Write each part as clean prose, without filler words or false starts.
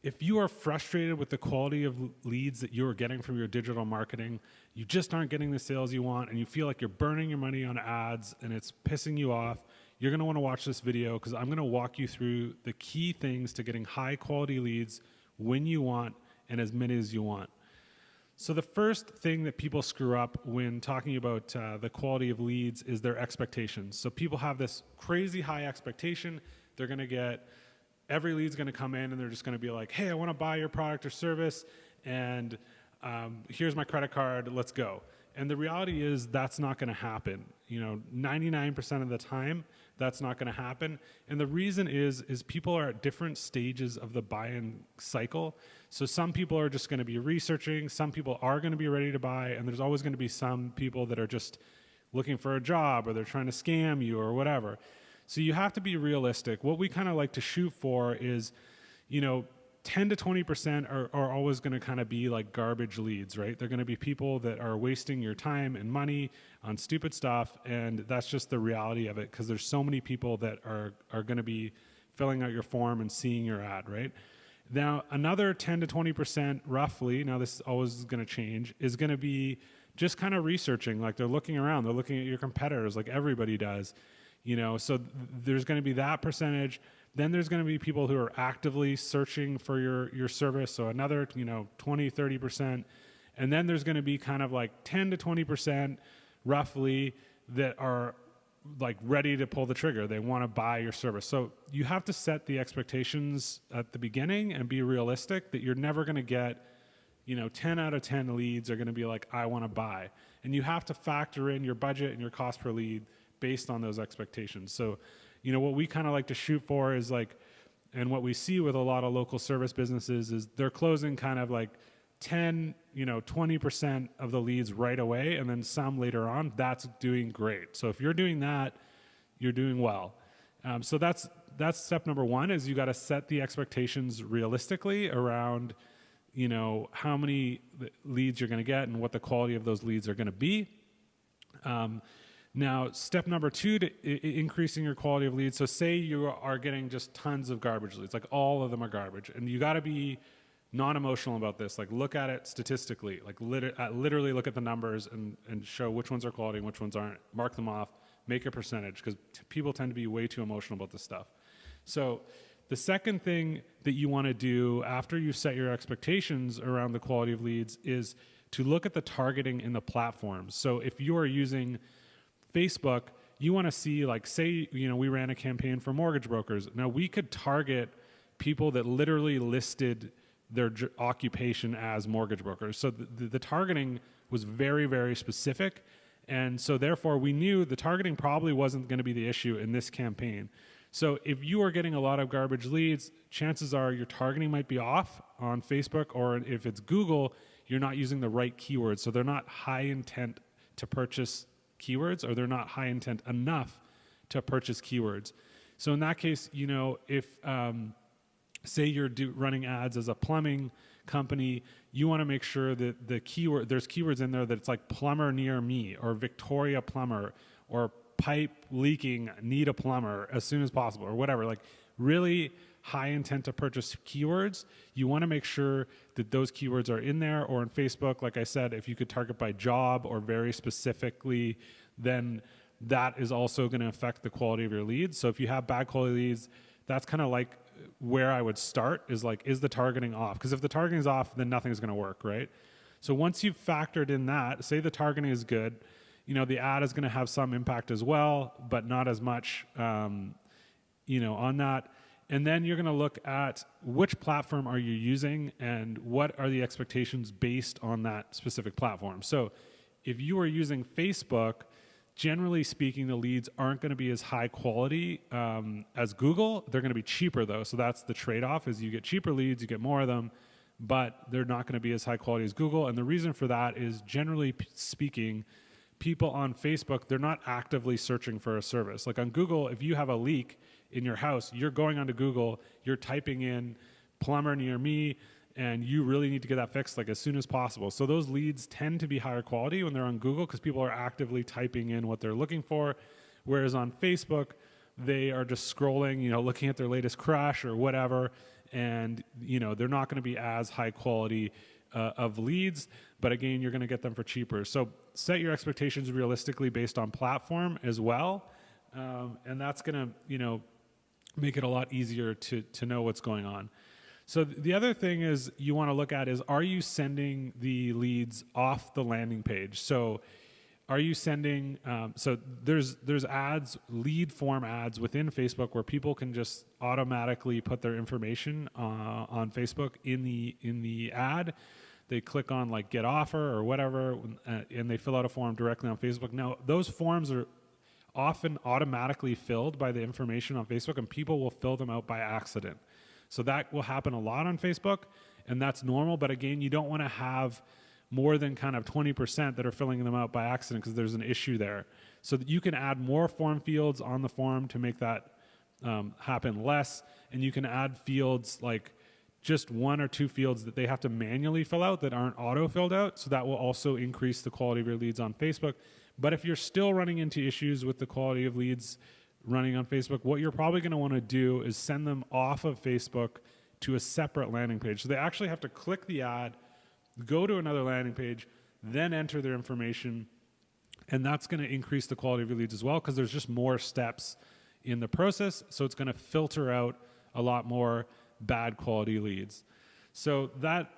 if you are frustrated with the quality of leads that you are getting from your digital marketing, you just aren't getting the sales you want, and you feel like you're burning your money on ads and it's pissing you off, you're going to want to watch this video because I'm going to walk you through the key things to getting high quality leads when you want and as many as you want. So the first thing that people screw up when talking about the quality of leads is their expectations. So people have this crazy high expectation. They're going to get, every lead's going to come in and they're just going to be like, hey, I want to buy your product or service, and here's my credit card, let's go. And the reality is that's not going to happen. 99% of the time, that's not going to happen. And the reason is people are at different stages of the buy-in cycle. So some people are just going to be researching, some people are going to be ready to buy, and there's always going to be some people that are just looking for a job, or they're trying to scam you or whatever. So you have to be realistic. What we kind of like to shoot for is, 10 to 20% are always going to kind of be like garbage leads, right? They're going to be people that are wasting your time and money on stupid stuff, and that's just the reality of it, because there's so many people that are going to be filling out your form and seeing your ad, right? Now, another 10 to 20% roughly, now this is always going to change, is going to be just kind of researching. Like, they're looking around, they're looking at your competitors like everybody does, so there's going to be that percentage. Then there's going to be people who are actively searching for your service, so another 20, 30%. And then there's going to be kind of like 10 to 20% roughly that are like ready to pull the trigger. They want to buy your service. So you have to set the expectations at the beginning and be realistic that you're never going to get 10 out of 10 leads are going to be like, I want to buy. And you have to factor in your budget and your cost per lead based on those expectations. So what we kind of like to shoot for is like, and what we see with a lot of local service businesses is they're closing kind of like 10, 20% of the leads right away, and then some later on. That's doing great. So if you're doing that, you're doing well. So that's step number one, is you got to set the expectations realistically around, how many leads you're going to get and what the quality of those leads are going to be. Now, step number two to increasing your quality of leads. So say you are getting just tons of garbage leads, like all of them are garbage, and you got to be non-emotional about this. Like, look at it statistically, like literally look at the numbers and show which ones are quality and which ones aren't. Mark them off, make a percentage, because people tend to be way too emotional about this stuff. So the second thing that you want to do after you set your expectations around the quality of leads is to look at the targeting in the platforms. So if you are using Facebook, you want to see, like, say, we ran a campaign for mortgage brokers. Now, we could target people that literally listed their occupation as mortgage brokers. So the targeting was very, very specific. And so therefore, we knew the targeting probably wasn't going to be the issue in this campaign. So if you are getting a lot of garbage leads, chances are your targeting might be off on Facebook, or if it's Google, you're not using the right keywords. So they're not high intent to purchase keywords, or they're not high intent enough to purchase keywords. So in that case, if say you're running ads as a plumbing company, you want to make sure that there's keywords in there that it's like plumber near me, or Victoria plumber, or pipe leaking, need a plumber as soon as possible, or whatever. Like, really high intent to purchase keywords, you want to make sure that those keywords are in there. Or in Facebook, like I said, if you could target by job or very specifically, then that is also going to affect the quality of your leads. So if you have bad quality leads, that's kind of like where I would start, is like, is the targeting off? Because if the targeting is off, then nothing's going to work, right? So once you've factored in that, say the targeting is good, the ad is going to have some impact as well, but not as much, on that. And then you're going to look at which platform are you using and what are the expectations based on that specific platform. So if you are using Facebook, generally speaking, the leads aren't going to be as high quality as Google. They're going to be cheaper, though. So that's the trade-off, is you get cheaper leads, you get more of them, but they're not going to be as high quality as Google. And the reason for that is, generally speaking, people on Facebook, they're not actively searching for a service. Like on Google, if you have a leak in your house, you're going onto Google, you're typing in plumber near me, and you really need to get that fixed like as soon as possible. So those leads tend to be higher quality when they're on Google, because people are actively typing in what they're looking for. Whereas on Facebook, they are just scrolling, looking at their latest crush or whatever, and they're not going to be as high quality of leads, but again, you're going to get them for cheaper. So set your expectations realistically based on platform as well, and that's going to make it a lot easier to know what's going on. So the other thing is you want to look at is, are you sending the leads off the landing page? So are you sending, so there's ads, lead form ads within Facebook where people can just automatically put their information on Facebook in the ad. They click on like get offer or whatever, and they fill out a form directly on Facebook. Now, those forms are often automatically filled by the information on Facebook, and people will fill them out by accident. So that will happen a lot on Facebook, and that's normal. But again, you don't want to have more than kind of 20% that are filling them out by accident, because there's an issue there. So that you can add more form fields on the form to make that happen less, and you can add fields like just 1 or 2 fields that they have to manually fill out that aren't auto-filled out. So that will also increase the quality of your leads on Facebook. But if you're still running into issues with the quality of leads running on Facebook, what you're probably going to want to do is send them off of Facebook to a separate landing page. So they actually have to click the ad, go to another landing page, then enter their information, and that's going to increase the quality of your leads as well, because there's just more steps in the process. So it's going to filter out a lot more bad quality leads. So that,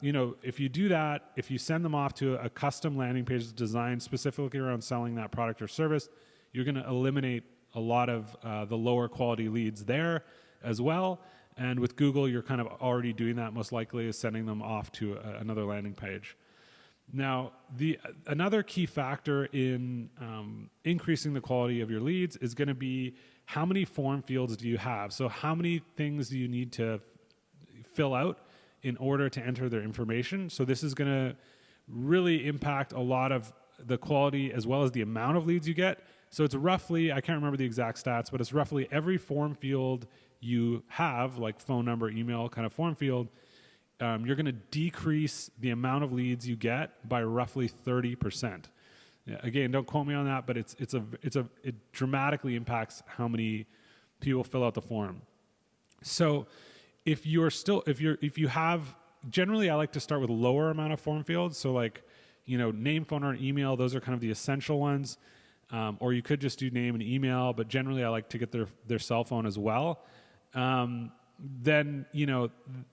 if you do that, if you send them off to a custom landing page designed specifically around selling that product or service, you're going to eliminate a lot of the lower quality leads there as well. And with Google, you're kind of already doing that, most likely, is sending them off to another landing page. Now, another key factor in increasing the quality of your leads is going to be how many form fields do you have? So how many things do you need to fill out in order to enter their information? So this is going to really impact a lot of the quality as well as the amount of leads you get. So it's roughly, I can't remember the exact stats, but it's roughly every form field you have, like phone number, email kind of form field, you're going to decrease the amount of leads you get by roughly 30%. Yeah, again, don't quote me on that, but it dramatically impacts how many people fill out the form. So if you have, generally I like to start with a lower amount of form fields. So like, name, phone, or email, those are kind of the essential ones. Or you could just do name and email, but generally I like to get their cell phone as well. Then,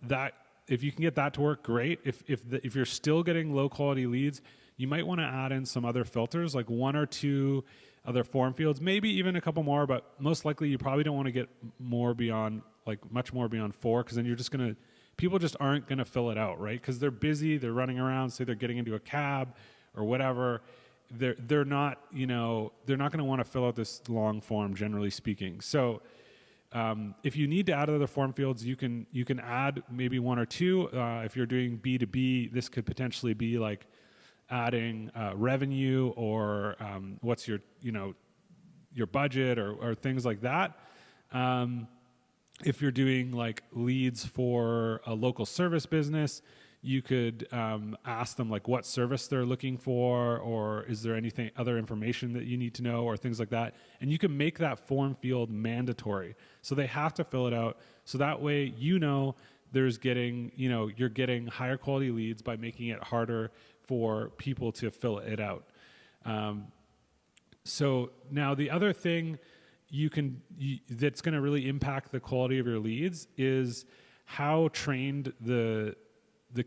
that if you can get that to work, great. If you're still getting low quality leads, you might want to add in some other filters, like 1 or 2 other form fields, maybe even a couple more, but most likely you probably don't want to get much more beyond 4, because then people just aren't going to fill it out, right? Because they're busy, they're running around, say they're getting into a cab or whatever. They're not going to want to fill out this long form, generally speaking. So if you need to add other form fields, you can add maybe 1 or 2. If you're doing B2B, this could potentially be like adding revenue or what's your budget or things like that. If you're doing like leads for a local service business, you could ask them like what service they're looking for, or is there anything other information that you need to know, or things like that. And you can make that form field mandatory, so they have to fill it out. So that way, you're getting higher quality leads by making it harder for people to fill it out. So now the other thing that's going to really impact the quality of your leads is how trained the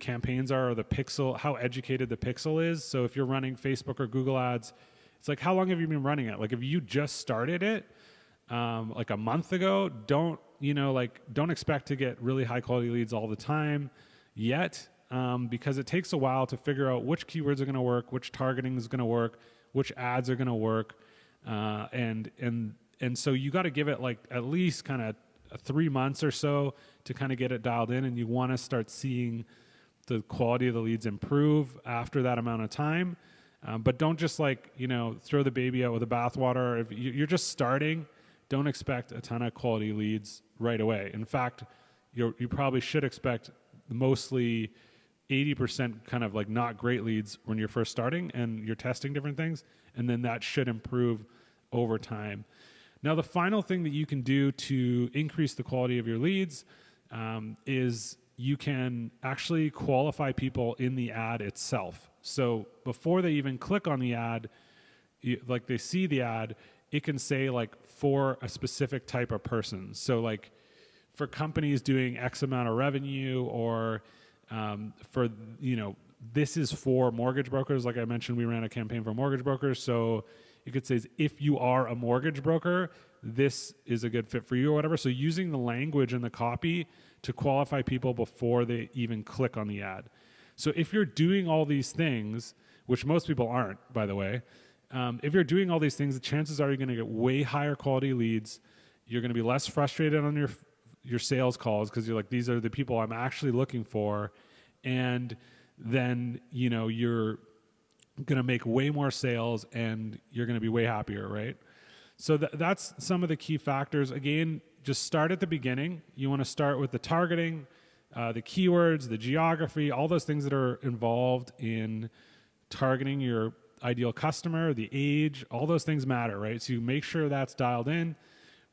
campaigns are, or the pixel, how educated the pixel is. So if you're running Facebook or Google ads, it's like, how long have you been running it? Like if you just started it like a month ago, don't expect to get really high quality leads all the time yet, because it takes a while to figure out which keywords are going to work, which targeting is going to work, which ads are going to work, and so you got to give it like at least kind of 3 months or so to kind of get it dialed in, and you want to start seeing the quality of the leads improve after that amount of time. But don't just throw the baby out with the bathwater. If you're just starting, don't expect a ton of quality leads right away. In fact, you probably should expect mostly 80% kind of like not great leads when you're first starting and you're testing different things, and then that should improve over time. Now, the final thing that you can do to increase the quality of your leads is you can actually qualify people in the ad itself. So before they even click on the ad, like they see the ad, it can say like for a specific type of person. So like for companies doing X amount of revenue, or for, this is for mortgage brokers. Like I mentioned, we ran a campaign for mortgage brokers. So you could say, if you are a mortgage broker, this is a good fit for you or whatever. So using the language and the copy to qualify people before they even click on the ad. So if you're doing all these things, which most people aren't, by the way, if you're doing all these things, the chances are you're going to get way higher quality leads. You're going to be less frustrated on your sales calls because you're like, these are the people I'm actually looking for. And then, you're going to make way more sales and you're going to be way happier, right? So that's some of the key factors. Again, just start at the beginning. You want to start with the targeting, the keywords, the geography, all those things that are involved in targeting your ideal customer, the age, all those things matter, right? So you make sure that's dialed in.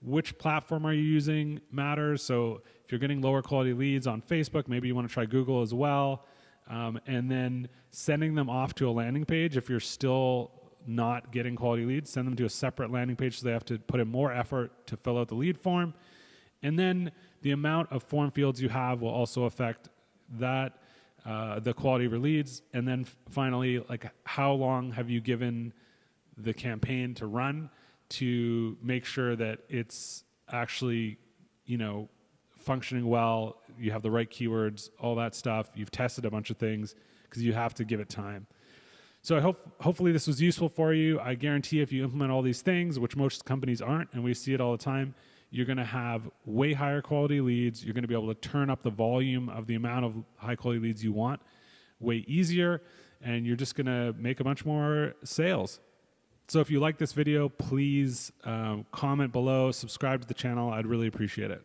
Which platform are you using matters. So if you're getting lower quality leads on Facebook, maybe you want to try Google as well. And then sending them off to a landing page. If you're still not getting quality leads, send them to a separate landing page so they have to put in more effort to fill out the lead form. And then the amount of form fields you have will also affect that, the quality of your leads. And then finally, like how long have you given the campaign to run to make sure that it's actually, functioning well, you have the right keywords, all that stuff. You've tested a bunch of things because you have to give it time. So I hopefully this was useful for you. I guarantee if you implement all these things, which most companies aren't, and we see it all the time, you're going to have way higher quality leads. You're going to be able to turn up the volume of the amount of high quality leads you want way easier, and you're just going to make a bunch more sales. So if you like this video, please comment below, subscribe to the channel. I'd really appreciate it.